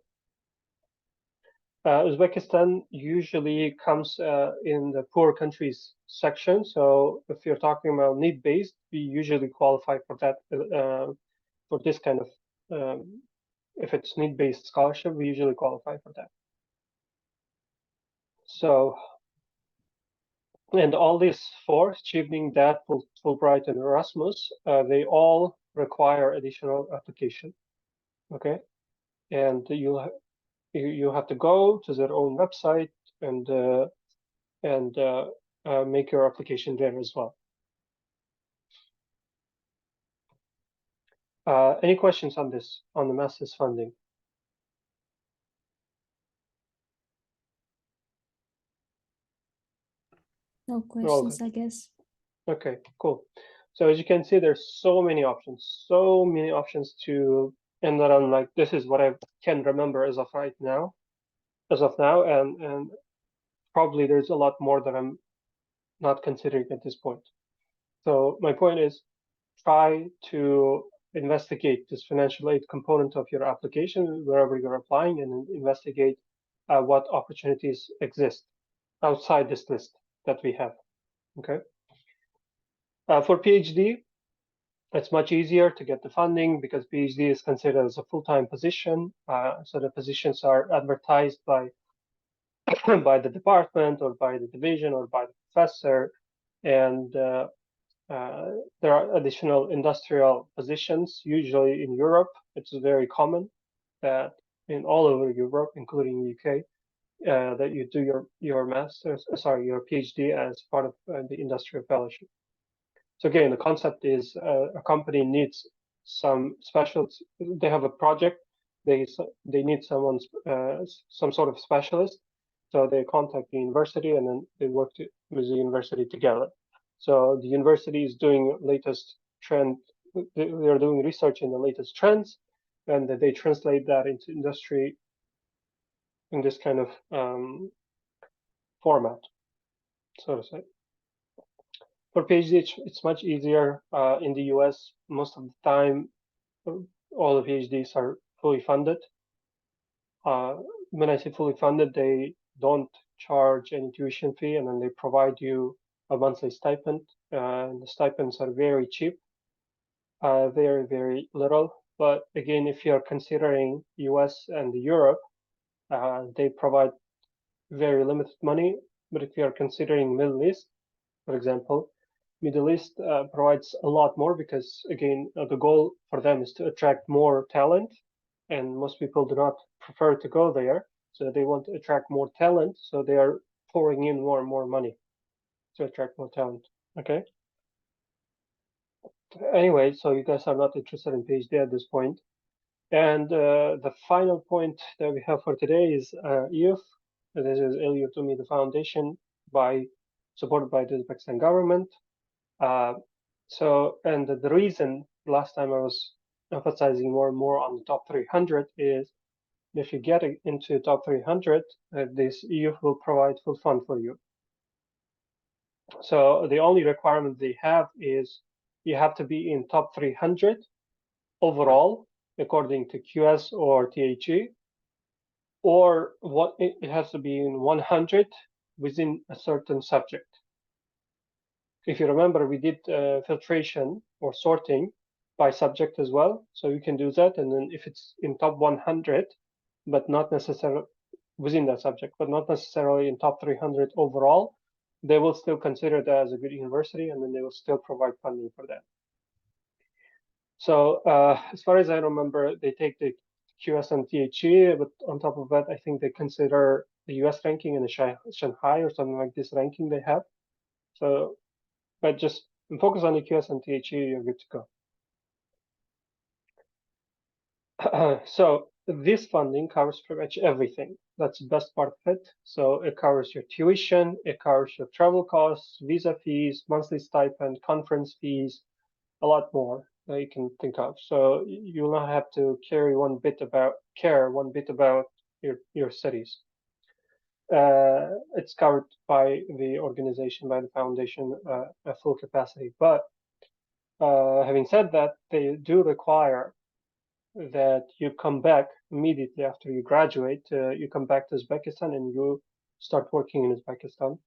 Uzbekistan usually comes in the poor countries section. So if you're talking about need-based, we usually qualify for that, for this kind of, if it's need-based scholarship, we usually qualify for that. So, and all these four, achieving that, Fulbright, and Erasmus, they all require additional application. Okay, and you have to go to their own website and make your application there as well. Any questions on this, on the master's funding? No questions, I guess. Okay, cool. So as you can see, there's so many options to, and that I'm like, this is what I can remember as of now, and probably there's a lot more that I'm not considering at this point. So my point is, try to investigate this financial aid component of your application wherever you're applying, and investigate what opportunities exist outside this list that we have. Okay. For PhD, it's much easier to get the funding because PhD is considered as a full-time position. So the positions are advertised by by the department or by the division or by the professor, and there are additional industrial positions. Usually in Europe, it's very common that in all over Europe, including UK, that you do your master's, your PhD as part of the industrial fellowship. So again, the concept is a company needs some specialists. They have a project. They need someone, some sort of specialist. So they contact the university, and then they work with the university together. So the university is doing latest trend. They're doing research in the latest trends, and they translate that into industry in this kind of format, so to say. For PhD, it's much easier. In the US, most of the time, all the PhDs are fully funded. When I say fully funded, they don't charge any tuition fee, and then they provide you a monthly stipend. And the stipends are very cheap, very, very little. But again, if you're considering US and Europe, they provide very limited money. But if you're considering Middle East, for example, Middle East provides a lot more because, again, the goal for them is to attract more talent, and most people do not prefer to go there. So they want to attract more talent, so they are pouring in more and more money to attract more talent. Okay. Anyway, so you guys are not interested in PhD at this point. And the final point that we have for today is IUF. This is IUF to me, the foundation supported by the Uzbekistan government. And the reason last time I was emphasizing more and more on the top 300 is if you get into top 300, this EU will provide full fund for you. So the only requirement they have is you have to be in top 300 overall, according to QS or THE, or what it has to be in 100 within a certain subject. If you remember, we did filtration or sorting by subject as well. So you can do that. And then if it's in top 100, but not necessarily within that subject, but not necessarily in top 300 overall, they will still consider that as a good university, and then they will still provide funding for that. So as far as I remember, they take the QS and THE, but on top of that, I think they consider the US ranking and the Shanghai or something like this ranking they have. So, but just focus on the QS and THE, you're good to go. So this funding covers pretty much everything. That's the best part of it. So it covers your tuition, it covers your travel costs, visa fees, monthly stipend, conference fees, a lot more that you can think of. So you will not have to care one bit about your studies. It's covered by the organization, by the foundation, at full capacity. But having said that, they do require that you come back immediately after you graduate. You come back to Uzbekistan and you start working in Uzbekistan.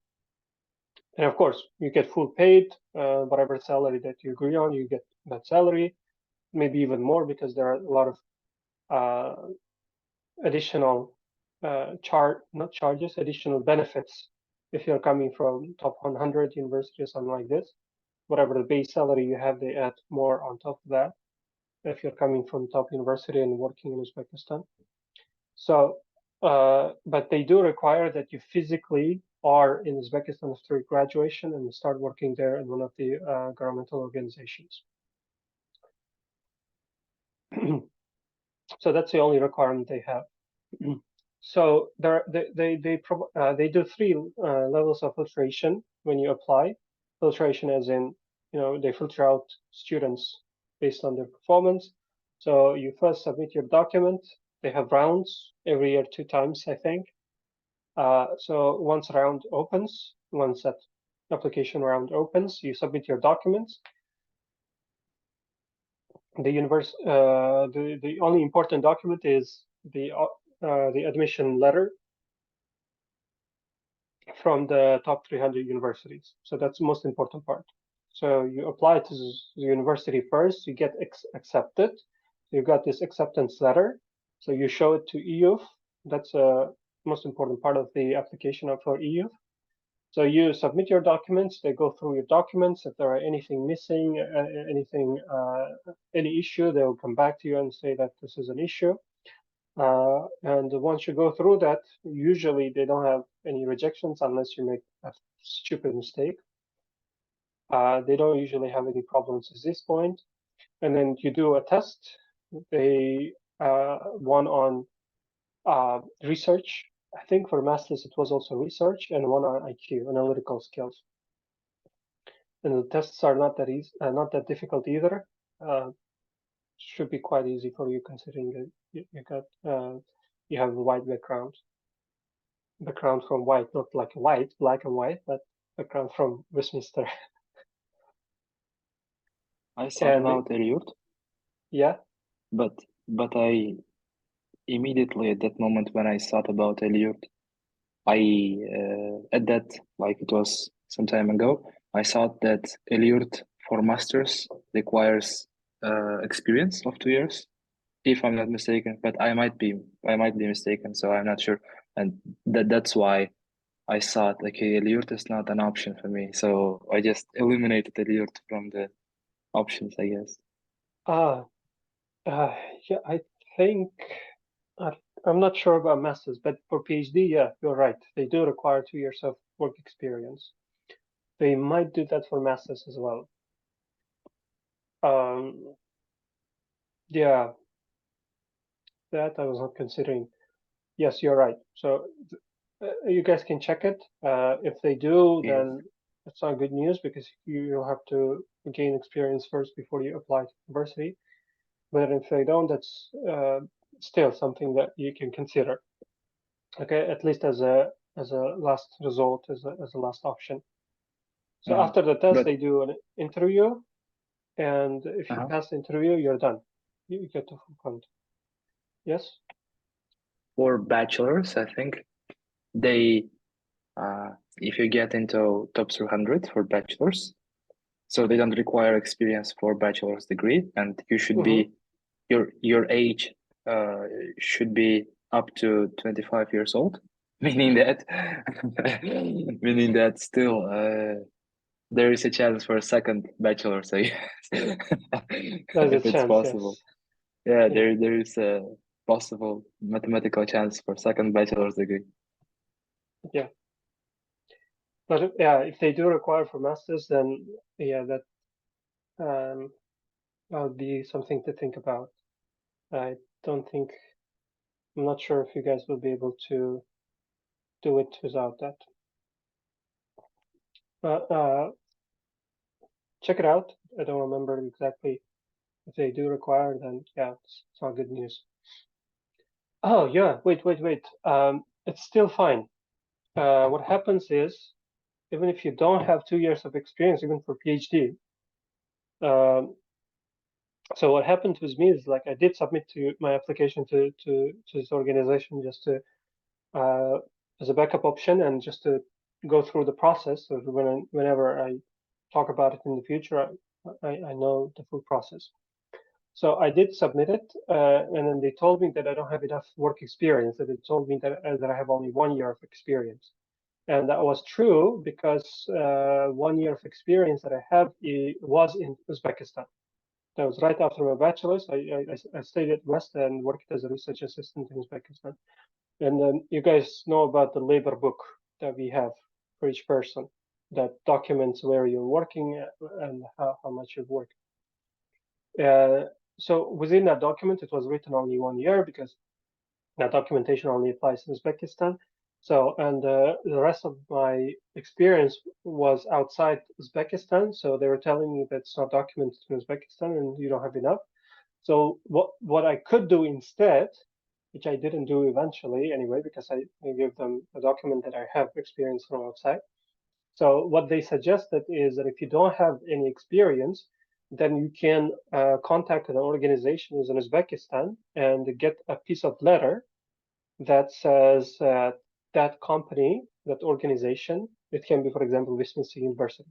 And of course, you get full paid, whatever salary that you agree on, you get that salary, maybe even more, because there are a lot of additional additional benefits if you're coming from top 100 university or something like this. Whatever the base salary you have, they add more on top of that if you're coming from top university and working in Uzbekistan. So, but they do require that you physically are in Uzbekistan after graduation and start working there in one of the governmental organizations. So that's the only requirement they have. So they do three levels of filtration when you apply. Filtration as in, they filter out students based on their performance. So you first submit your document. They have rounds every year, 2 times, I think. So once that application round opens, you submit your documents. The only important document is the admission letter from the top 300 universities. So that's the most important part. So you apply to the university first, you get accepted. You got this acceptance letter. So you show it to EUF. That's the most important part of the application for EUF. So you submit your documents, they go through your documents. If there are anything missing, any issue, they will come back to you and say that this is an issue. And once you go through that, usually they don't have any rejections unless you make a stupid mistake. They don't usually have any problems at this point. And then you do a test. They one on research. I think for masters it was also research, and one on IQ, analytical skills. And the tests are not that easy, not that difficult either. Should be quite easy for you considering that you have a white background from white, not like white, black and white, but background from Westminster. I thought about WIUT. Yeah. But I immediately at that moment when I thought about WIUT, at that, like it was some time ago, I thought that WIUT for masters requires experience of 2 years, if I'm not mistaken. But I might be mistaken, so I'm not sure. And that's why I thought, okay, WIUT is not an option for me. So I just eliminated WIUT from the options, I guess. Yeah, I think I'm not sure about masters, but for PhD, yeah, you're right. They do require 2 years of work experience. They might do that for masters as well. Yeah, that I was not considering. Yes, you're right. So you guys can check it. If they do, Yes. then it's not good news because you'll have to gain experience first before you apply to university. But if they don't, that's still something that you can consider. Okay, at least as a last result, as a last option. So after the test, they do an interview, and if you pass the interview, you're done. You get the full fund. Yes? For bachelors, I think they, if you get into top 300 for bachelors, so they don't require experience for bachelor's degree, and you should be, your age should be up to 25 years old, meaning that still there is a chance for a second bachelor, so if it's possible. Yes. Yeah, there is a possible mathematical chance for second bachelor's degree. Yeah. But yeah, if they do require for masters, then yeah, that would be something to think about. I'm not sure if you guys will be able to do it without that. But check it out. I don't remember exactly. If they do require, then yeah, it's all good news. Oh yeah, wait. It's still fine. What happens is, even if you don't have 2 years of experience, even for PhD, so what happened with me is, like, I did submit my application to this organization just to as a backup option and just to go through the process. So whenever I talk about it in the future, I know the full process. So I did submit it, and then they told me that I don't have enough work experience. That they told me that I have only 1 year of experience, and that was true because 1 year of experience that I have was in Uzbekistan. That was right after my bachelor's. I stayed at West and worked as a research assistant in Uzbekistan. And then you guys know about the labor book that we have for each person that documents where you're working and how much you've worked. So within that document, it was written only 1 year because that documentation only applies in Uzbekistan. So, and the rest of my experience was outside Uzbekistan. So they were telling me that it's not documented in Uzbekistan and you don't have enough. So what I could do instead, which I didn't do eventually anyway, because I gave them a document that I have experience from outside. So what they suggested is that if you don't have any experience, then you can contact an organization in Uzbekistan and get a piece of letter that says that company, that organization, it can be, for example, Westminster University.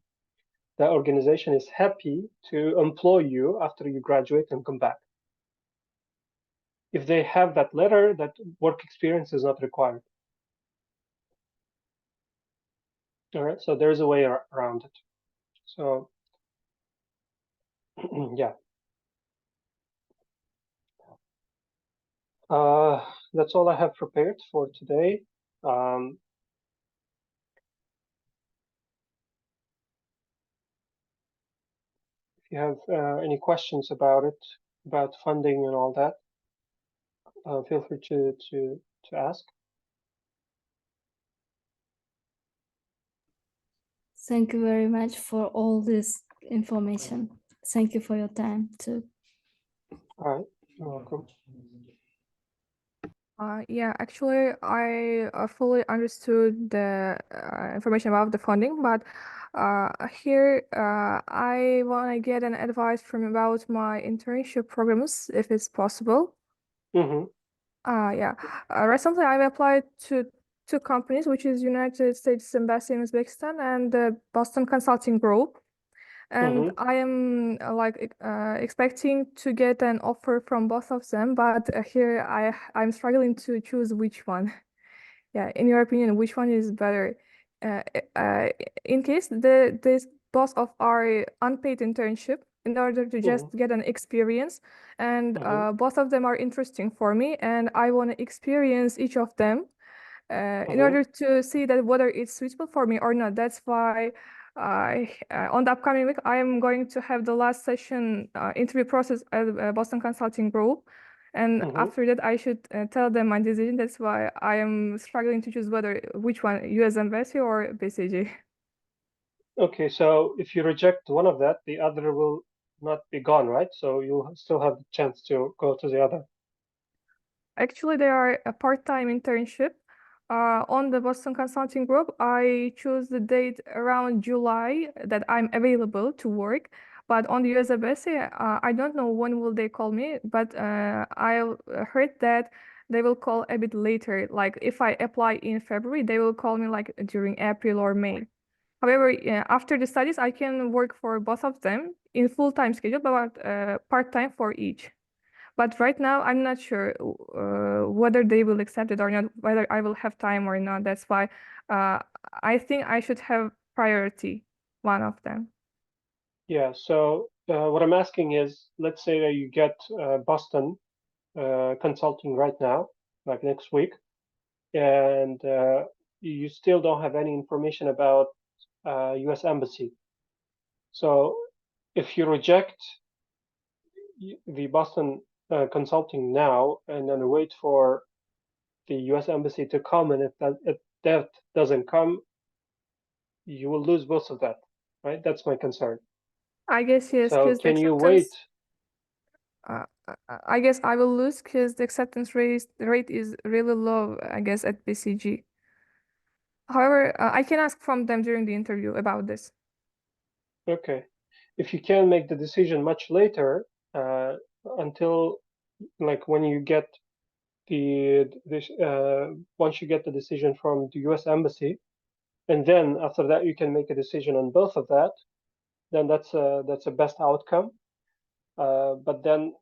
That organization is happy to employ you after you graduate and come back. If they have that letter, that work experience is not required. All right, so there's a way around it. So, yeah. That's all I have prepared for today. If you have any questions about it, about funding and all that, feel free to ask. Thank you very much for all this information. Thank you for your time too. All right, you're welcome. Yeah, actually, I fully understood the information about the funding, but here I want to get an advice from about my internship programs, if it's possible. Mm-hmm. Yeah. Recently, I've applied to 2 companies, which is United States Embassy in Uzbekistan and the Boston Consulting Group. And I am expecting to get an offer from both of them, but here I'm struggling to choose which one. Yeah, in your opinion, which one is better? In case this both of our unpaid internship in order to just get an experience, and both of them are interesting for me, and I want to experience each of them in order to see that whether it's suitable for me or not. That's why on the upcoming week, I am going to have the last session interview process at Boston Consulting Group. And after that, I should tell them my decision. That's why I am struggling to choose which one, US Embassy or BCG. Okay, so if you reject one of that, the other will not be gone, right? So you'll still have the chance to go to the other. Actually, they are a part-time internship, On the Boston Consulting Group, I choose the date around July that I'm available to work. But on the US Embassy, I don't know when will they call me, but I heard that they will call a bit later. Like if I apply in February, they will call me like during April or May. However, after the studies, I can work for both of them in full-time schedule, but part-time for each. But right now, I'm not sure whether they will accept it or not, whether I will have time or not. That's why I think I should have priority, one of them. Yeah, so what I'm asking is, let's say that you get Boston consulting right now, like next week, and you still don't have any information about US Embassy. So if you reject the Boston consulting now and then wait for the US Embassy to come, and if that doesn't come, you will lose both of that, right? That's my concern. I guess yes, So because the can you wait? I guess I will lose because the acceptance rate is really low, I guess, at BCG. However, I can ask from them during the interview about this. Okay. If you can make the decision much later, until like when you get once you get the decision from the US Embassy, and then after that you can make a decision on both of that, then that's a best outcome. But then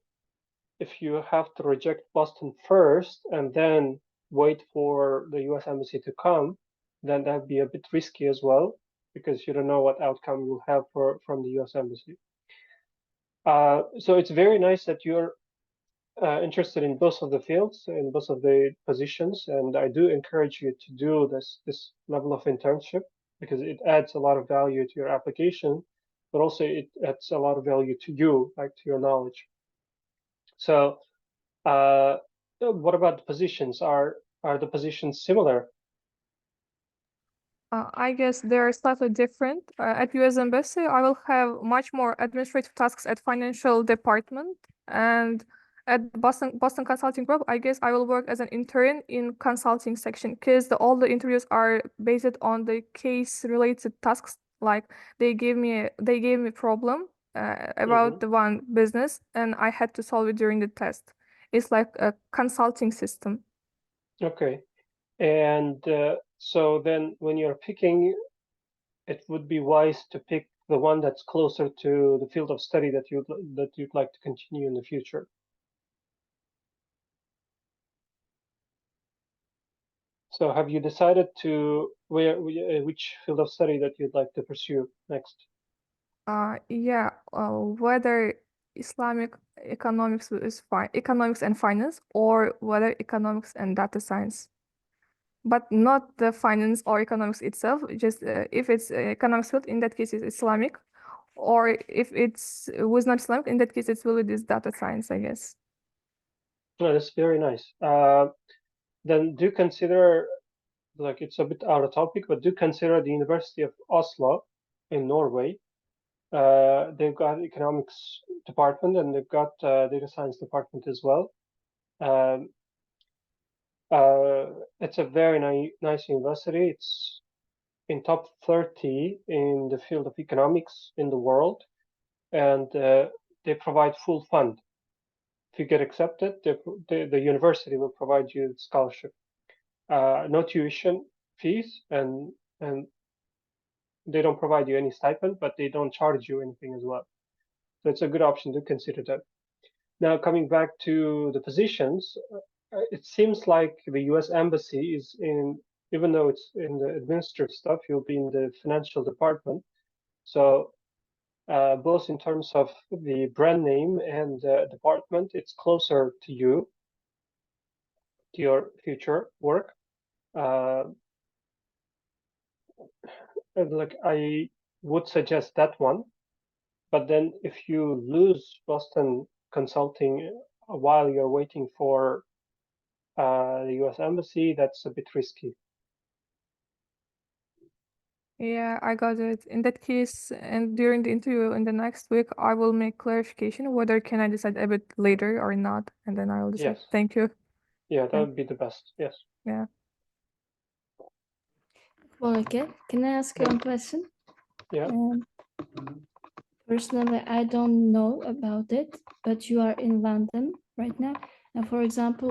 if you have to reject Boston first and then wait for the US Embassy to come, then that'd be a bit risky as well, because you don't know what outcome you'll have from the US Embassy. So it's very nice that you're interested in both of the fields, in both of the positions, and I do encourage you to do this level of internship because it adds a lot of value to your application, but also it adds a lot of value to you, like to your knowledge. So, what about the positions? Are the positions similar? I guess they're slightly different. At US Embassy, I will have much more administrative tasks at financial department, and at Boston Consulting Group, I guess I will work as an intern in consulting section because all the interviews are based on the case related tasks. Like they gave me a problem about the one business, and I had to solve it during the test. It's like a consulting system. Okay. And so then when you're picking, it would be wise to pick the one that's closer to the field of study that you'd like to continue in the future. So have you decided to which field of study that you'd like to pursue next? Yeah, whether Islamic economics is fine, economics and finance, or whether economics and data science, but not the finance or economics itself. Just if it's economics field, in that case, it's Islamic, or if it's was not Islamic, in that case, it's really this data science, I guess. No, that's very nice. Then do consider, like it's a bit out of topic, but do consider the University of Oslo in Norway. They've got economics department and they've got data science department as well. It's a very nice university. It's in top 30 in the field of economics in the world, and they provide full fund. If you get accepted, the university will provide you scholarship, no tuition fees, and they don't provide you any stipend, but they don't charge you anything as well. So it's a good option to consider that. Now, coming back to the positions, it seems like the US Embassy is in, even though it's in the administrative stuff, you'll be in the financial department. So both in terms of the brand name and the department, it's closer to you, to your future work. Like I would suggest that one. But then if you lose Boston Consulting while you're waiting for the US Embassy, that's a bit risky. Yeah, I got it. In that case, and during the interview in the next week, I will make clarification whether can I decide a bit later or not, and then I will decide. Yes. Thank you. Yeah, that would be the best. Yes. Yeah. Well, okay. Can I ask you one question? Yeah. Personally, I don't know about it, but you are in London right now. And for example,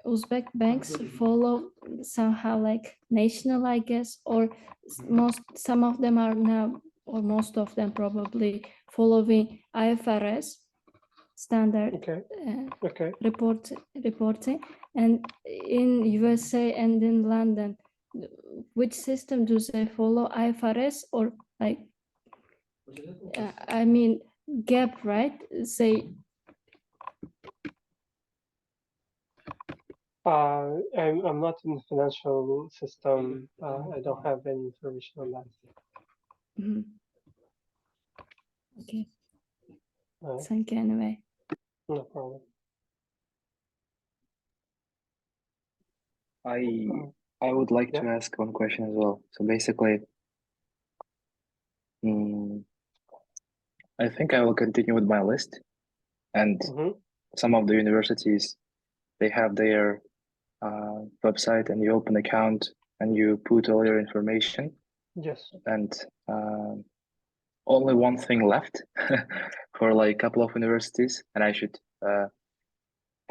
Uzbek banks follow somehow like national, I guess, or some of them are now, or most of them probably following IFRS standard reporting. And in USA and in London, which system do they follow, IFRS or like? I mean, gap, right? Say. I'm not in the financial system. I don't have any information on that. Okay. Thank you anyway. No problem. I would like to ask one question as well. So basically, I think I will continue with my list, and some of the universities, they have their website, and you open account and you put all your information. Yes. And only one thing left for like a couple of universities, and I should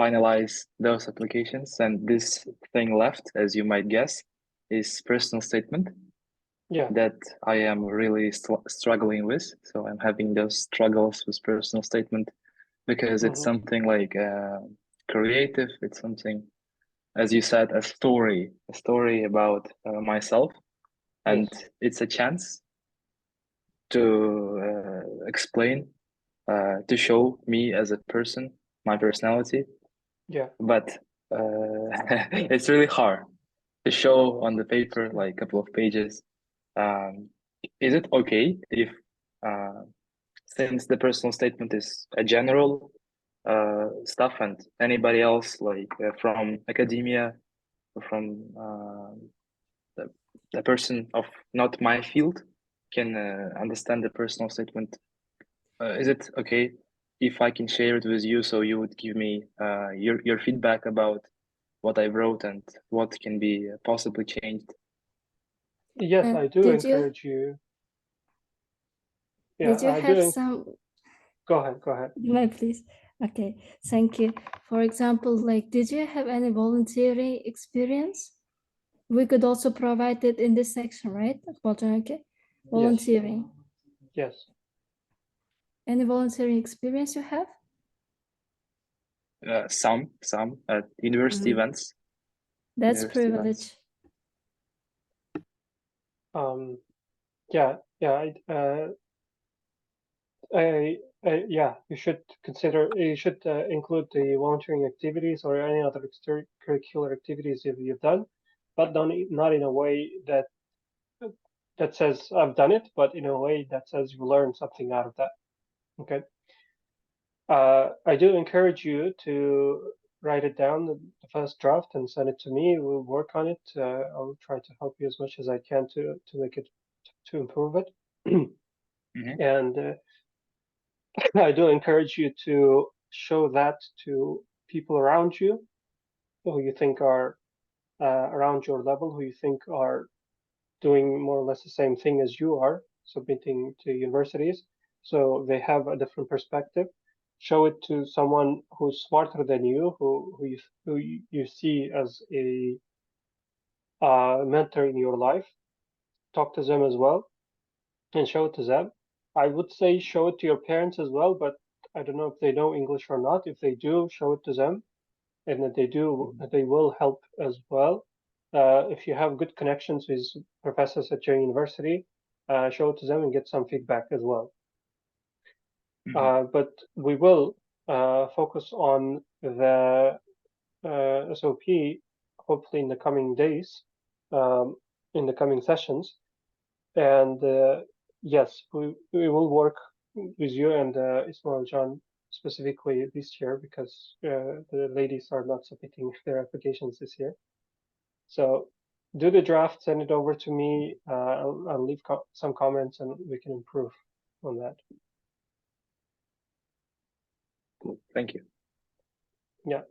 finalize those applications. And this thing left, as you might guess, is personal statement. Yeah. That I am really struggling with. So I'm having those struggles with personal statement because it's something like creative. It's something, as you said, a story about myself, and it's a chance to explain, to show me as a person, my personality. Yeah. But it's really hard to show on the paper, like a couple of pages. Is it okay if, since the personal statement is a general stuff, and anybody else like from academia or from the person of not my field can understand the personal statement, is it okay if I can share it with you, so you would give me your feedback about what I wrote and what can be possibly changed? Yes, I do encourage you. Yeah, did you have some? Go ahead. No, please. Okay, thank you. For example, like, did you have any volunteering experience? We could also provide it in this section, right? Okay. Volunteering. Yes. Any volunteering experience you have? Some at university events. That's privilege. You should include the volunteering activities or any other extracurricular activities if you've done, but not in a way that says I've done it, but in a way that says you learned something out of that. Okay. I do encourage you to write it down, the first draft, and send it to me. We'll work on it. I'll try to help you as much as I can to make it, to improve it. And I do encourage you to show that to people around you who you think are around your level, who you think are doing more or less the same thing as you are, submitting to universities, so they have a different perspective. Show it to someone who's smarter than you, who you see as a mentor in your life. Talk to them as well, and show it to them. I would say show it to your parents as well, but I don't know if they know English or not. If they do, show it to them, and if they do, they will help as well. If you have good connections with professors at your university, show it to them and get some feedback as well. But we will focus on the SOP hopefully in the coming days, in the coming sessions. And yes, we will work with you and Ikboljon specifically this year, because the ladies are not submitting their applications this year. So do the draft, send it over to me. I'll leave some comments and we can improve on that. Cool. Thank you. Yeah.